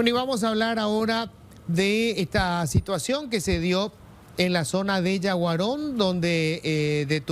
Bueno, y vamos a hablar ahora de esta situación que se dio en la zona de Yaguarón, donde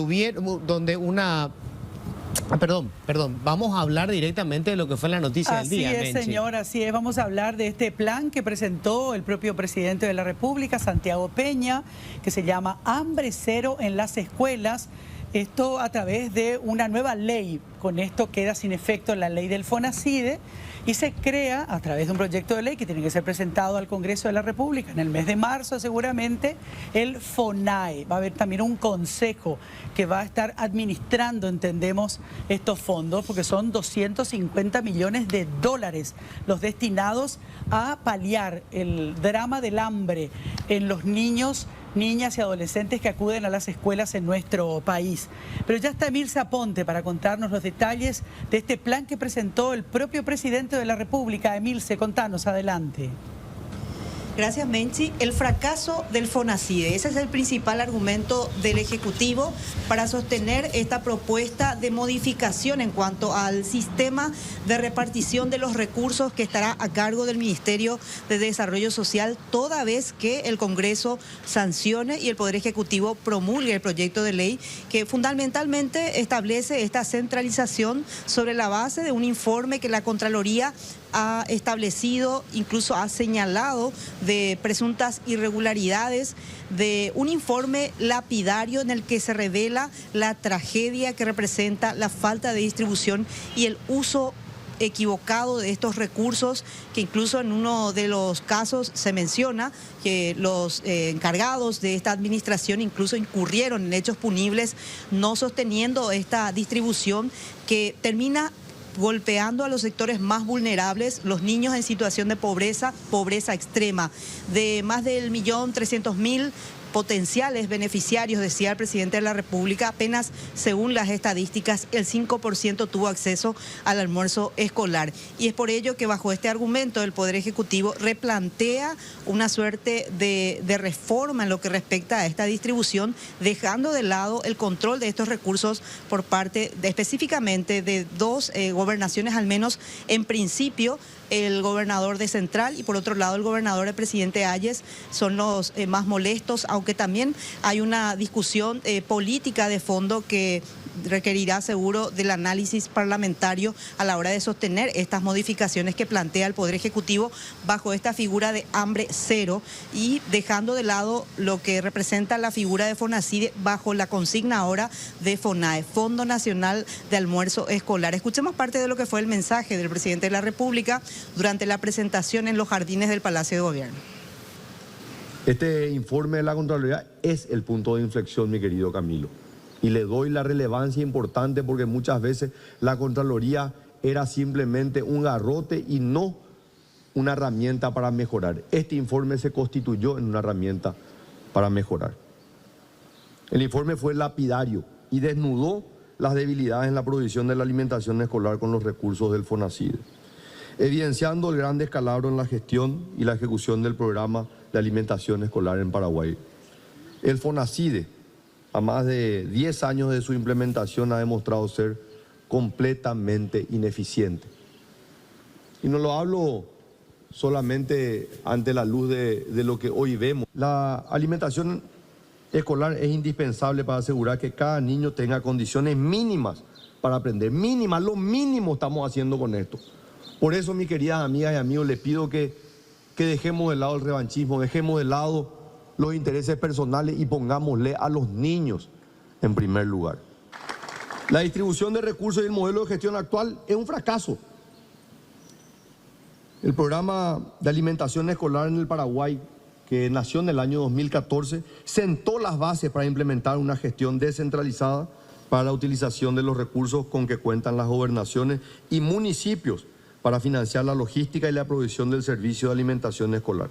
vamos a hablar directamente de lo que fue la noticia del día. Así es, señor, así es. Vamos a hablar de este plan que presentó el propio presidente de la República, Santiago Peña, que se llama Hambre Cero en las escuelas. Esto a través de una nueva ley. Con esto queda sin efecto la ley del FONACIDE y se crea a través de un proyecto de ley que tiene que ser presentado al Congreso de la República en el mes de marzo seguramente, el FONAE. Va a haber también un consejo que va a estar administrando, entendemos, estos fondos, porque son 250 millones de dólares los destinados a paliar el drama del hambre en los niños, niñas y adolescentes que acuden a las escuelas en nuestro país. Pero ya está Emilce Aponte para contarnos los detalles de este plan que presentó el propio presidente de la República. Emilce, contanos, adelante. Gracias, Menchi. El fracaso del FONACIDE, ese es el principal argumento del Ejecutivo para sostener esta propuesta de modificación en cuanto al sistema de repartición de los recursos que estará a cargo del Ministerio de Desarrollo Social, toda vez que el Congreso sancione y el Poder Ejecutivo promulgue el proyecto de ley que fundamentalmente establece esta centralización sobre la base de un informe que la Contraloría ha establecido, incluso ha señalado de presuntas irregularidades, de un informe lapidario en el que se revela la tragedia que representa la falta de distribución y el uso equivocado de estos recursos, que incluso en uno de los casos se menciona que los encargados de esta administración incluso incurrieron en hechos punibles no sosteniendo esta distribución que termina golpeando a los sectores más vulnerables, los niños en situación de pobreza, pobreza extrema. De más del 1.300.000 potenciales beneficiarios, decía el presidente de la República, apenas según las estadísticas el 5% tuvo acceso al almuerzo escolar. Y es por ello que bajo este argumento el Poder Ejecutivo replantea una suerte de reforma en lo que respecta a esta distribución, dejando de lado el control de estos recursos por parte específicamente de dos gobernaciones, al menos en principio, el gobernador de Central y por otro lado el gobernador del presidente Hayes son los más molestos, aunque también hay una discusión política de fondo que requerirá seguro del análisis parlamentario a la hora de sostener estas modificaciones que plantea el Poder Ejecutivo bajo esta figura de hambre cero y dejando de lado lo que representa la figura de FONACIDE bajo la consigna ahora de FONAE, Fondo Nacional de Almuerzo Escolar. Escuchemos parte de lo que fue el mensaje del presidente de la República durante la presentación en los jardines del Palacio de Gobierno. Este informe de la Contraloría es el punto de inflexión, mi querido Camilo. Y le doy la relevancia importante porque muchas veces la Contraloría era simplemente un garrote y no una herramienta para mejorar. Este informe se constituyó en una herramienta para mejorar. El informe fue lapidario y desnudó las debilidades en la provisión de la alimentación escolar con los recursos del FONACIDE, evidenciando el gran descalabro en la gestión y la ejecución del programa de alimentación escolar en Paraguay. El FONACIDE, a más de 10 años de su implementación, ha demostrado ser completamente ineficiente. Y no lo hablo solamente ante la luz de lo que hoy vemos. La alimentación escolar es indispensable para asegurar que cada niño tenga condiciones mínimas para aprender. Mínimas, lo mínimo estamos haciendo con esto. Por eso, mis queridas amigas y amigos, les pido que dejemos de lado el revanchismo, dejemos de lado los intereses personales y pongámosle a los niños en primer lugar. La distribución de recursos y el modelo de gestión actual es un fracaso. El programa de alimentación escolar en el Paraguay, que nació en el año 2014, sentó las bases para implementar una gestión descentralizada para la utilización de los recursos con que cuentan las gobernaciones y municipios para financiar la logística y la provisión del servicio de alimentación escolar.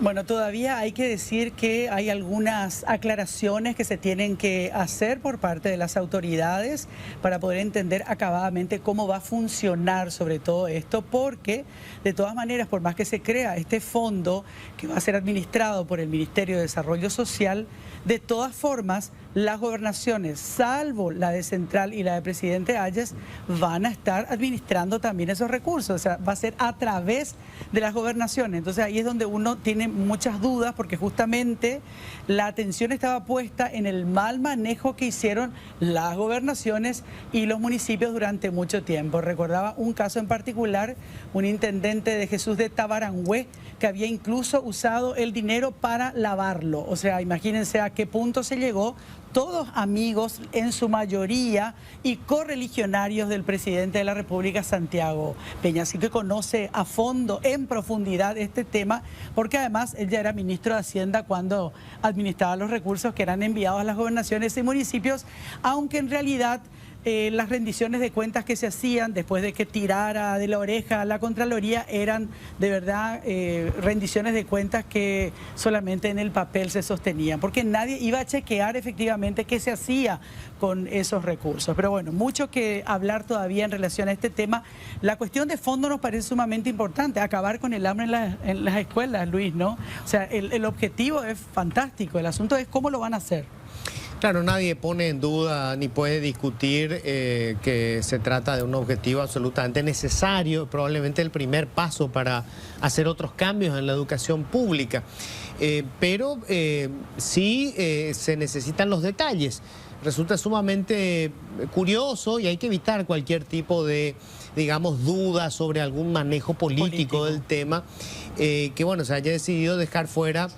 Bueno, todavía hay que decir que hay algunas aclaraciones que se tienen que hacer por parte de las autoridades para poder entender acabadamente cómo va a funcionar sobre todo esto, porque de todas maneras, por más que se crea este fondo que va a ser administrado por el Ministerio de Desarrollo Social, de todas formas, las gobernaciones, salvo la de Central y la de Presidente Hayes, van a estar administrando también esos recursos, o sea, va a ser a través de las gobernaciones. Entonces ahí es donde uno tiene muchas dudas, porque justamente la atención estaba puesta en el mal manejo que hicieron las gobernaciones y los municipios durante mucho tiempo. Recordaba un caso en particular, un intendente de Jesús de Tabarangüe, que había incluso usado el dinero para lavarlo. O sea, imagínense a qué punto se llegó, todos amigos en su mayoría y correligionarios del presidente de la República, Santiago Peña. Así que conoce a fondo, en profundidad, este tema, porque además él ya era ministro de Hacienda cuando administraba los recursos que eran enviados a las gobernaciones y municipios, aunque en realidad las rendiciones de cuentas que se hacían después de que tirara de la oreja a la Contraloría eran de verdad rendiciones de cuentas que solamente en el papel se sostenían, porque nadie iba a chequear efectivamente qué se hacía con esos recursos. Pero bueno, mucho que hablar todavía en relación a este tema. La cuestión de fondo nos parece sumamente importante, acabar con el hambre en las escuelas, Luis, ¿no? O sea, el objetivo es fantástico, el asunto es cómo lo van a hacer. Claro, nadie pone en duda ni puede discutir que se trata de un objetivo absolutamente necesario, probablemente el primer paso para hacer otros cambios en la educación pública. Pero sí se necesitan los detalles. Resulta sumamente curioso y hay que evitar cualquier tipo de, digamos, duda sobre algún manejo político del tema, que bueno, se haya decidido dejar fuera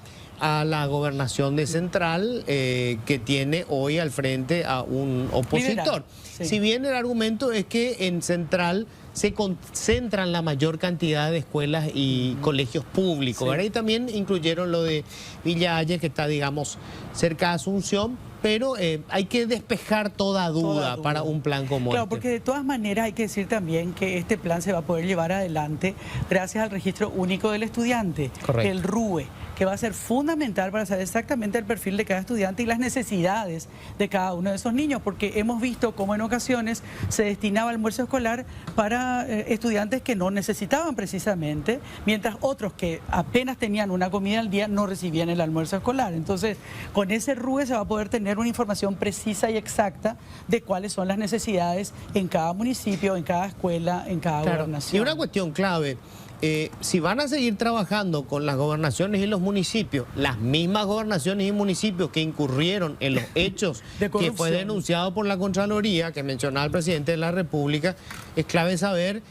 a la gobernación de Central, que tiene hoy al frente a un opositor. Sí. Si bien el argumento es que en Central se concentran la mayor cantidad de escuelas y colegios públicos, ¿verdad? Y también incluyeron lo de Villa Hayes, que está, digamos, cerca de Asunción, pero hay que despejar toda duda para un plan como Claro, porque de todas maneras hay que decir también que este plan se va a poder llevar adelante gracias al Registro Único del Estudiante, el RUE, que va a ser fundamental para saber exactamente el perfil de cada estudiante y las necesidades de cada uno de esos niños, porque hemos visto cómo en ocasiones se destinaba almuerzo escolar para estudiantes que no necesitaban precisamente, mientras otros que apenas tenían una comida al día no recibían el almuerzo escolar. Entonces, con ese RUE se va a poder tener una información precisa y exacta de cuáles son las necesidades en cada municipio, en cada escuela, en cada gobernación. Y una cuestión clave, si van a seguir trabajando con las gobernaciones y los municipios, las mismas gobernaciones y municipios que incurrieron en los hechos que fue denunciado por la Contraloría, que mencionaba el presidente de la República, es clave saber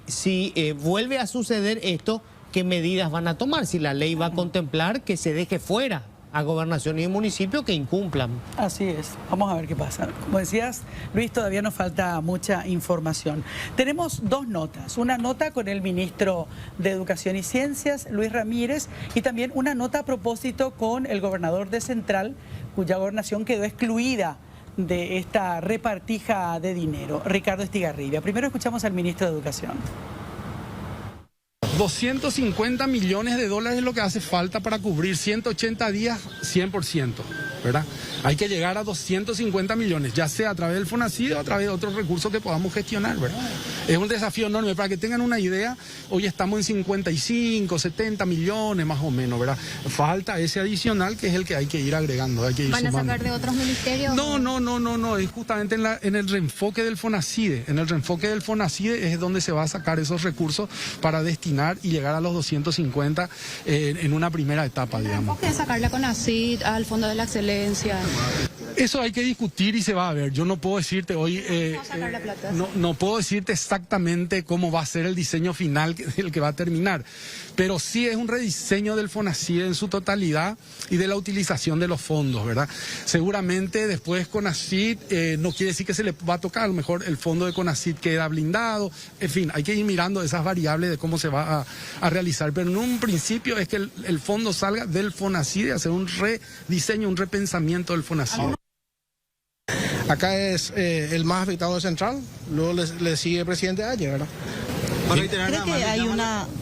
si vuelve a suceder esto, qué medidas van a tomar, si la ley va a contemplar que se deje fuera a gobernaciones y municipios que incumplan. Así es, vamos a ver qué pasa. Como decías, Luis, todavía nos falta mucha información. Tenemos dos notas, una nota con el ministro de Educación y Ciencias, Luis Ramírez, y también una nota a propósito con el gobernador de Central, cuya gobernación quedó excluida de esta repartija de dinero, Ricardo Estigarribia. Primero escuchamos al ministro de Educación. 250 millones de dólares es lo que hace falta para cubrir 180 días 100%, ¿verdad? Hay que llegar a 250 millones, ya sea a través del FONACYDE o a través de otros recursos que podamos gestionar, ¿verdad? Es un desafío enorme. Para que tengan una idea, hoy estamos en 55, 70 millones más o menos, ¿verdad? Falta ese adicional que es el que hay que ir agregando, hay que ir sumando. ¿Van a sacar de otros ministerios? No, es justamente en el reenfoque del FONACYDE. En el reenfoque del FONACYDE es donde se va a sacar esos recursos para destinar y llegar a los 250 en una primera etapa, digamos. ¿Por qué sacarle a CONACYT, al Fondo de la Excelencia? Eso hay que discutir y se va a ver. Yo no puedo decirte hoy, no puedo decirte exactamente cómo va a ser el diseño final el que va a terminar, pero sí es un rediseño del FONACYDE en su totalidad y de la utilización de los fondos, ¿verdad? Seguramente después CONACYT no quiere decir que se le va a tocar, a lo mejor el fondo de CONACYT queda blindado, en fin, hay que ir mirando esas variables de cómo se va a realizar, pero en un principio es que el fondo salga del FONACYDE, hacer un rediseño, un repensamiento del FONACYDE. Acá es el más afectado de Central, luego le sigue el presidente Hayes, ¿verdad? ¿Cree que hay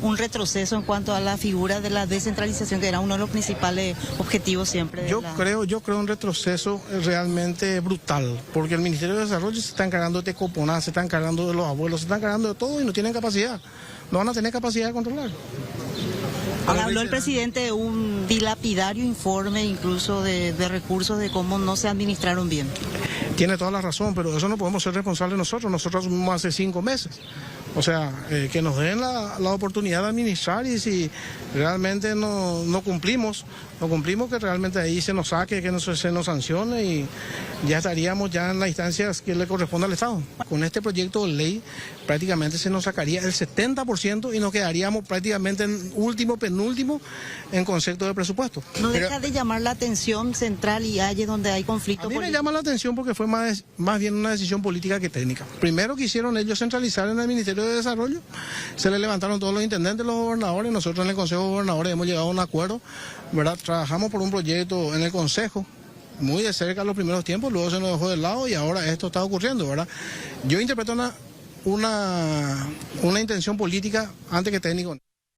un retroceso en cuanto a la figura de la descentralización, que era uno de los principales objetivos siempre? Yo creo un retroceso realmente brutal, porque el Ministerio de Desarrollo se está encargando de Tecoponá, se está encargando de los abuelos, se está encargando de todo y no tienen capacidad, no van a tener capacidad de controlar. Habló el presidente de un dilapidario informe incluso de recursos de cómo no se administraron bien. Tiene toda la razón, pero eso no podemos ser responsables nosotros asumimos hace 5 meses. O sea, que nos den la oportunidad de administrar y si realmente no cumplimos, que realmente ahí se nos saque, que se nos sancione y ya estaríamos ya en las instancias que le corresponde al Estado. Con este proyecto de ley prácticamente se nos sacaría el 70% y nos quedaríamos prácticamente en penúltimo en concepto de presupuesto. No deja de llamar la atención central y allí donde hay conflicto. A mí me llama la atención porque fue más bien una decisión política que técnica. Primero quisieron ellos centralizar en el Ministerio de Desarrollo, se le levantaron todos los intendentes, los gobernadores, nosotros en el Consejo de Gobernadores hemos llegado a un acuerdo, ¿verdad? Trabajamos por un proyecto en el Consejo, muy de cerca en los primeros tiempos, luego se nos dejó de lado y ahora esto está ocurriendo, ¿verdad? Yo interpreto una intención política antes que técnico.